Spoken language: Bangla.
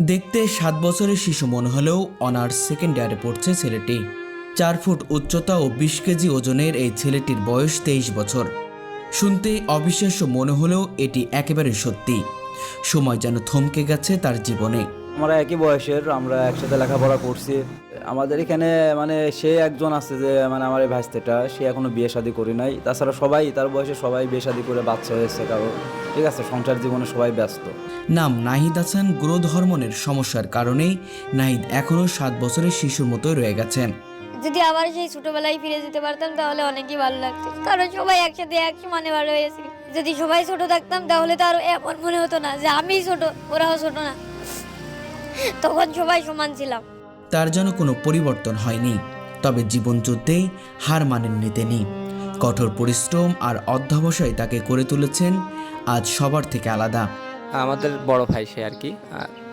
দেখতে 7 বছরের শিশু মনে হলেও অনার্স সেকেন্ড ইয়ারে পড়ছে ছেলেটি। 4 ফুট উচ্চতা ও 20 কেজি ওজনের এই ছেলেটির বয়স 23 বছর। শুনতে অবিশ্বাস্য মনে হলেও এটি একেবারে সত্যি। সময় যেন থমকে গেছে তার জীবনে। আমরা একই বয়সের, আমরা একসাথে লেখাপড়া করছি। আমাদের এখানে সে একজন আছে যে আমার এই ভাইস্তেটা, সে এখনো বিয়ে শাদী করি নাই। তাছাড়া সবাই তার বয়সে সবাই বিয়ে শাদী করে বাচ্চা হয়েছে কারো, ঠিক আছে, সংসার জীবনে সবাই ব্যস্ত। নাম নাহিদ হাসান। গ্রোথ হরমোনের সমস্যার কারণেই নাহিদ এখনও 7 বছরের শিশুর মতোই রয়ে গেছেন। যদি আবার সেই ছোটবেলায় ফিরে যেতে পারতাম তাহলে অনেকই ভালো লাগতো, কারণ সবাই একসাথে এক সমানে ভালো হয়েছে। যদি সবাই ছোট থাকতাম তাহলে তো আরো এমন মনে হতো না যে আমিই ছোট, ওরাও ছোট না, তখন সবাই সমান ছিলাম। তার যেন কোনো পরিবর্তন হয়নি, তবে জীবনযুদ্ধে হার মানেননি তিনি। কঠোর পরিশ্রম আর অধ্যবসায় তাকে করে তুলেছেন আজ সবার থেকে আলাদা। আমাদের বড় ভাই সে আর কি।